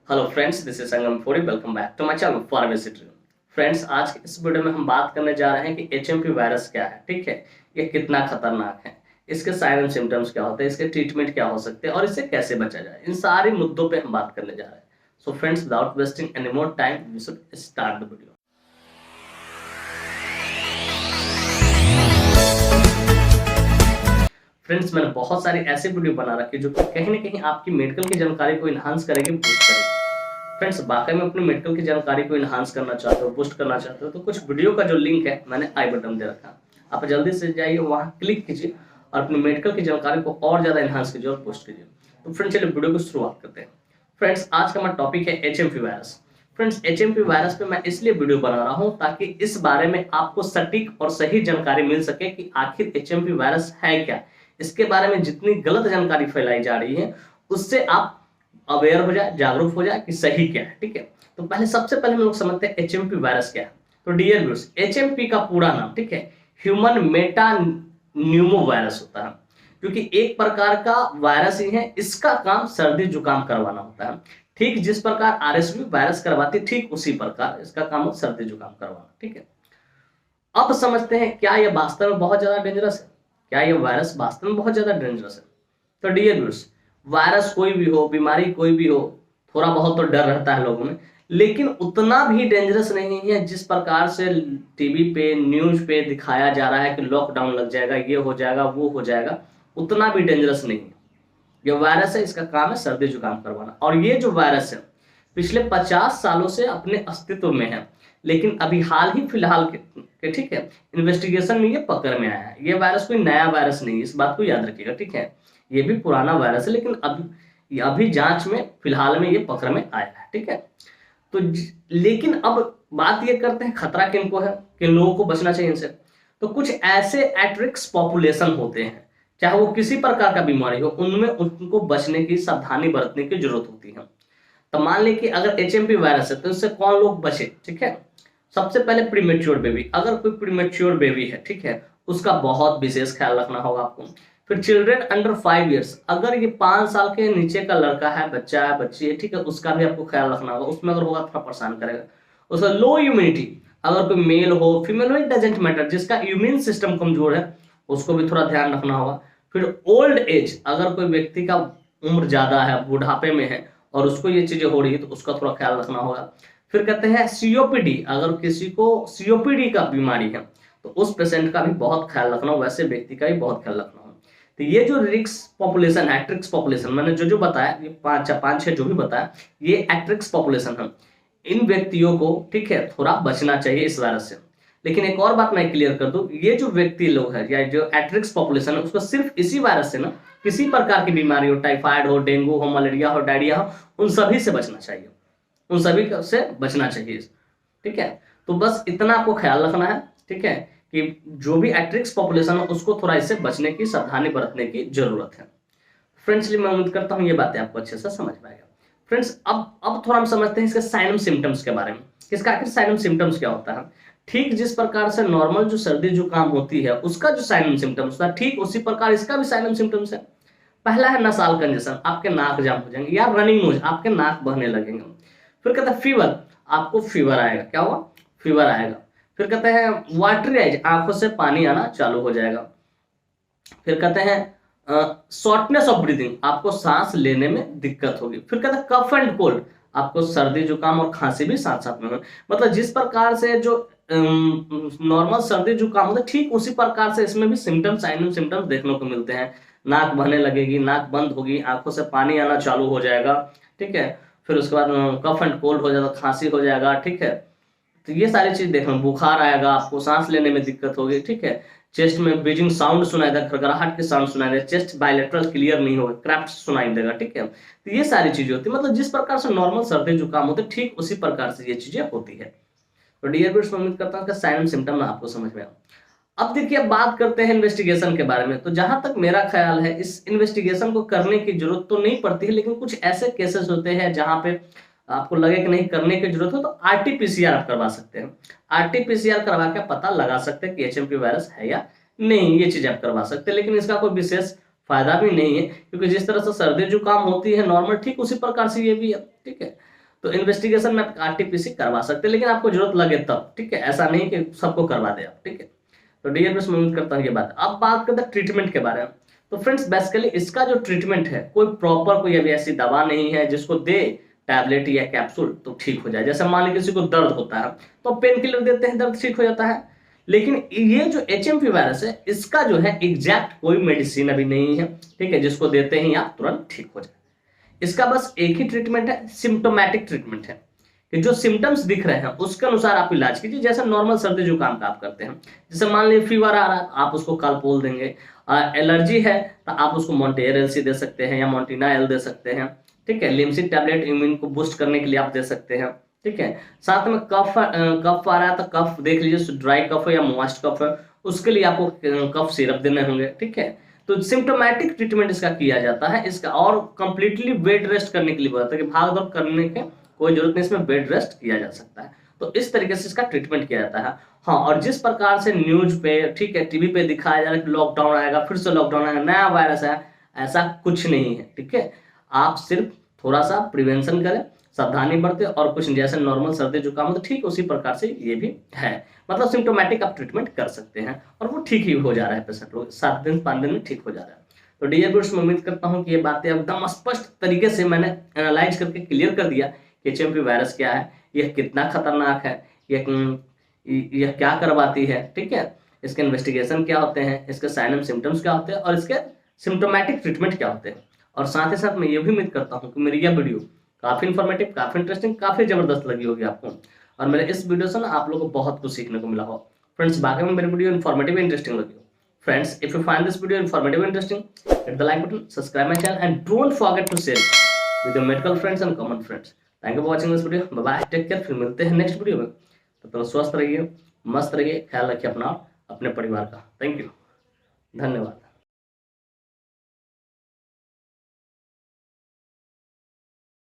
Hello friends, this is Sangam Phori. Welcome back to my channel pharmacy dream. Friends, आज के इस video में हम बात करने जा रहे हैं कि एचएमपी वायरस क्या है। ठीक है, ये कितना खतरनाक है, इसके साइन एंड सिम्टम्स क्या होते हैं, इसके ट्रीटमेंट क्या हो सकते हैं और इससे कैसे बचा जाए। इन सारे मुद्दों पे हम बात करने जा रहे हैं। So friends, without wasting any more time, we should start the video. Friends, मैंने बहुत सारी ऐसी वीडियो बना रखी जो कहीं ना कहीं आपकी मेडिकल की जानकारी को इन्हांस करेगी, बूस्ट करेगी। फ्रेंड्स, वाकई में अपनी मेडिकल की जानकारी को इन्हांस करना चाहते हो, बूस्ट करना चाहते हो, तो कुछ वीडियो का जो लिंक है मैंने आई बटन दे रखा। आप जल्दी से जाइए, वहां क्लिक कीजिए और अपनी मेडिकल की जानकारी को और ज्यादा इन्हांस कीजिए और बूस्ट कीजिए। तो फ्रेंड्स, चलिए वीडियो को शुरुआत करते हैं। फ्रेंड्स, आज का हमारा टॉपिक है HMP virus. Friends, HMP virus पे मैं इसलिए वीडियो बना रहा हूं ताकि इस बारे में आपको सटीक और सही जानकारी मिल सके कि आखिर एचएमपी वायरस है क्या। इसके बारे में जितनी गलत जानकारी फैलाई जा रही है उससे आप अवेयर हो जाए, जागरूक हो जाए कि सही क्या है। ठीक है, तो पहले सबसे पहले हम लोग समझते हैं एचएमपी वायरस क्या है। तो डियर व्यूअर्स, एचएमपी का पूरा नाम, ठीक है, ह्यूमन मेटा न्यूमो वायरस होता है, क्योंकि एक प्रकार का वायरस ही है। इसका काम सर्दी जुकाम करवाना होता है। ठीक जिस प्रकार आरएसवी वायरस करवाती, ठीक उसी प्रकार इसका काम है सर्दी जुकाम करवाना। ठीक है, अब समझते हैं क्या यह वास्तव में बहुत ज्यादा डेंजरस है, क्या यह वायरस वास्तव में बहुत ज्यादा डेंजरस है। तो डियर व्यूअर्स, वायरस कोई भी हो, बीमारी कोई भी हो, थोड़ा बहुत तो डर रहता है लोगों में, लेकिन उतना भी डेंजरस नहीं है जिस प्रकार से टीवी पे, न्यूज पे दिखाया जा रहा है कि लॉकडाउन लग जाएगा, ये हो जाएगा, वो हो जाएगा। उतना भी डेंजरस नहीं है। ये वायरस है, इसका काम है सर्दी जुकाम करवाना। और ये जो वायरस है पिछले 50 सालों से अपने अस्तित्व में है, लेकिन अभी हाल ही फिलहाल के ठीक है इन्वेस्टिगेशन में ये पकड़ में आया है। ये वायरस कोई नया वायरस नहीं है, इस बात को याद रखिएगा। ठीक है, ये भी पुराना वायरस है, लेकिन अभी जांच में फिलहाल में ये पकड़ में आया है। ठीक है, तो लेकिन अब बात ये करते हैं खतरा किनको है, किन लोगों को बचना चाहिए इनसे। तो कुछ ऐसे एट रिस्क पॉपुलेशन होते हैं, चाहे वो किसी प्रकार का बीमारी हो, उनमें उनको बचने की सावधानी बरतने की जरूरत होती है। तो मान ली कि अगर एचएमपी वायरस है तो इससे कौन लोग बचे। ठीक है, सबसे पहले प्रीमेच्योर बेबी, अगर कोई प्रीमेच्योर बेबी है, ठीक है, उसका बहुत विशेष ख्याल रखना होगा आपको। फिर चिल्ड्रेन अंडर 5 ईयर्स, अगर ये 5 साल के नीचे का लड़का है, बच्चा है, बच्ची है, ठीक है, उसका भी आपको ख्याल रखना होगा। उसमें अगर होगा थोड़ा परेशान करेगा। उसका लो इम्यूनिटी, अगर कोई मेल हो, फीमेल हो, इट डजेंट मैटर, जिसका इम्यून सिस्टम कमजोर है उसको भी थोड़ा ध्यान रखना होगा। फिर ओल्ड एज, अगर कोई व्यक्ति का उम्र ज्यादा है, बुढ़ापे में है और उसको ये चीजें हो रही है तो उसका थोड़ा ख्याल रखना होगा। फिर कहते हैं सीओपीडी, अगर किसी को सीओपीडी का बीमारी है तो उस पेशेंट का भी बहुत ख्याल रखना हो, वैसे व्यक्ति का भी बहुत ख्याल रखना हो। तो ये जो रिस्क पॉपुलेशन है, एट्रिक्स पॉपुलेशन, मैंने जो बताया, ये 5-6 जो भी बताया, ये एट्रिक्स पॉपुलेशन है। इन व्यक्तियों को, ठीक है, थोड़ा बचना चाहिए इस वायरस से। लेकिन एक और बात मैं क्लियर कर दूं, ये जो व्यक्ति लोग है या जो एट्रिक्स पॉपुलेशन है, उसको सिर्फ इसी वायरस से ना, किसी प्रकार की बीमारी हो, टाइफाइड हो, डेंगू हो, मलेरिया हो, डायरिया हो, उन सभी से बचना चाहिए, उन सभी से बचना चाहिए। ठीक है, तो बस इतना आपको ख्याल रखना है, ठीक है, कि जो भी एट्रिक्स पॉपुलेशन है उसको थोड़ा इससे बचने की सावधानी बरतने की जरूरत है। फ्रेंड्स, मैं उम्मीद करता हूं ये बातें आपको अच्छे से समझ पाएगा। फ्रेंड्स, अब थोड़ा हम समझते हैं इसके साइन एंड सिम्टम्स के बारे में। इसका आखिर साइन एंड सिम्टम्स क्या होता है। ठीक जिस प्रकार से नॉर्मल जो सर्दी जुकाम होती है उसका जो साइन एंड सिम्टम्स होता है, ठीक उसी प्रकार इसका भी साइन एंड सिम्टम्स है। पहला है नसाल कंजेशन, आपके नाक जाम हो जाएंगे, या रनिंग नोज, आपके नाक बहने लगेंगे। फिर कहते हैं फीवर, आपको फीवर आएगा, क्या हुआ, फीवर आएगा। फिर कहते हैं वाटरी आइज, आंखों से पानी आना चालू हो जाएगा। फिर कहते हैं शॉर्टनेस ऑफ ब्रीदिंग, आपको सांस लेने में दिक्कत होगी। फिर कहते हैं कफ एंड कोल्ड, आपको सर्दी जुकाम और खांसी भी साथ साथ में हो। मतलब जिस प्रकार से जो नॉर्मल सर्दी जुकाम होता है, ठीक उसी प्रकार से इसमें भी सिम्टम्स, साइन एंड सिम्टम्स देखने को मिलते हैं। नाक बहने लगेगी, नाक बंद होगी, आंखों से पानी आना चालू हो जाएगा। ठीक है, फिर उसके बाद कफ एंड कोल्ड हो जाएगा, खांसी हो जाएगा। ठीक है, तो ये सारी चीज देखना, बुखार आएगा, आपको सांस लेने में दिक्कत होगी। ठीक है, चेस्ट में बीजिंग साउंड सुनाई देगा, खरखराहट के साउंड सुनाई देगा, चेस्ट बायलेटरल क्लियर नहीं होगा, क्रैप्ट सुनाई देगा। ठीक है, तो ये सारी चीजें होती है। मतलब जिस प्रकार से नॉर्मल सर्दी जुकाम होते ठीक उसी प्रकार से ये चीजें होती है। तो डियर फ्रेंड्स, मैं उम्मीद करता हूँ कि साइन एंड सिम्टम आपको समझ में आया। अब देखिए, अब बात करते हैं इन्वेस्टिगेशन के बारे में। तो जहां तक मेरा ख्याल है, इस इन्वेस्टिगेशन को करने की जरूरत तो नहीं पड़ती है, लेकिन कुछ ऐसे केसेस होते हैं जहां पे आपको लगे कि नहीं करने की जरूरत हो तो आरटीपीसीआर आप करवा सकते हैं। आरटीपीसीआर करवा के पता लगा सकते हैं कि एचएमपी वायरस है या नहीं, ये चीज आप करवा सकते हैं। लेकिन इसका कोई विशेष फायदा भी नहीं है, क्योंकि जिस तरह से सर्दी जुकाम होती है नॉर्मल, ठीक उसी प्रकार से ये भी है। ठीक है, तो इन्वेस्टिगेशन में आप आरटीपीसी करवा सकते हैं, लेकिन आपको जरूरत लगे तब, ठीक है, ऐसा नहीं कि सबको करवा दे आप, ठीक है। तो डियर फ्रेंड्स, मैं उम्मीद करता हूँ ये बात। अब बात करते हैं ट्रीटमेंट के बारे में। तो फ्रेंड्स बेसिकली इसका जो ट्रीटमेंट है, कोई प्रॉपर कोई अभी ऐसी दवा नहीं है जिसको दे टैबलेट या कैप्सूल तो ठीक हो जाए। जैसे मान लीजिए किसी को दर्द होता है तो पेन किलर देते हैं, दर्द ठीक हो जाता है। लेकिन ये जो एचएमपी वायरस है, इसका जो है एग्जैक्ट कोई मेडिसिन अभी नहीं है, ठीक है, जिसको देते ही आप तुरंत ठीक हो जाए। इसका बस एक ही ट्रीटमेंट है, सिम्टोमैटिक ट्रीटमेंट है, कि जो सिम्टम्स दिख रहे हैं उसके अनुसार आप इलाज कीजिए। जैसे नॉर्मल सर्दी जुकाम का आप करते हैं, जैसे मान लीजिए फीवर आ रहा है आप उसको कालपोल देंगे, एलर्जी है तो आप उसको मॉन्टेयर एल सी दे सकते हैं या मॉन्टिना एल दे सकते हैं, ठीक है। लिम्सिक टैबलेट इम्यून को बूस्ट करने के लिए आप दे सकते हैं, ठीक है। साथ में कफ आ रहा है तो कफ देख लीजिए, ड्राई कफ है या मॉइस्ट कफ है, उसके लिए आपको कफ सिरप देने होंगे, ठीक है। तो सिम्टोमैटिक ट्रीटमेंट इसका किया जाता है इसका, और कंप्लीटली बेड रेस्ट करने के लिए बोलता है कि भाग दौड़ करने के कोई जरूरत नहीं, इसमें बेड रेस्ट किया जा सकता है। तो इस तरीके से इसका ट्रीटमेंट किया जाता है। हाँ, और जिस प्रकार से न्यूज पे, ठीक है, टीवी पे दिखाया जा रहा है कि लॉकडाउन आएगा, फिर से लॉकडाउन आएगा, नया वायरस है, ऐसा कुछ नहीं है, ठीक है। आप सिर्फ थोड़ा सा प्रिवेंशन करें, सावधानी बरतें, और कुछ जैसे नॉर्मल सर्दी जुकाम तो ठीक उसी प्रकार से ये भी है। मतलब सिम्टोमेटिक आप ट्रीटमेंट कर सकते हैं और वो ठीक ही हो जा रहा है, पेशेंट लोग 7 दिन 5 दिन में ठीक हो जा रहा है। तो डियर फ्रेंड्स, मैं उम्मीद करता हूँ कि ये बातें एकदम स्पष्ट तरीके से मैंने एनालाइज करके क्लियर कर दिया कि एचएमपी वायरस क्या है, यह कितना खतरनाक है, यह क्या करवाती है, ठीक है, इसके इन्वेस्टिगेशन क्या होते हैं, इसके साइन एंड सिम्टम्स क्या होते हैं, और इसके सिम्टोमेटिक ट्रीटमेंट क्या होते हैं। और साथ ही साथ मैं ये भी उम्मीद करता हूँ कि मेरी यह वीडियो काफी इन्फॉर्मेटिव, काफी इंटरेस्टिंग, काफी जबरदस्त लगी होगी आपको, और मेरे इस वीडियो से ना आप लोगों को बहुत कुछ सीखने को मिला हो। फ्रेंड्स, बाकी में मेरी वीडियो इन्फॉर्मेटिव इंटरेस्टिंग लगी हो, friends, if you find this video informative interesting, hit the like button, subscribe my channel, and don't forget to share it with your medical friends and common friends. Thank you for watching this video. Bye bye, take care, फिर मिलते हैं next video में। तब तक स्वस्थ रहिए, मस्त रहिए, ख्याल रखिए अपना अपने परिवार का। थैंक यू, धन्यवाद।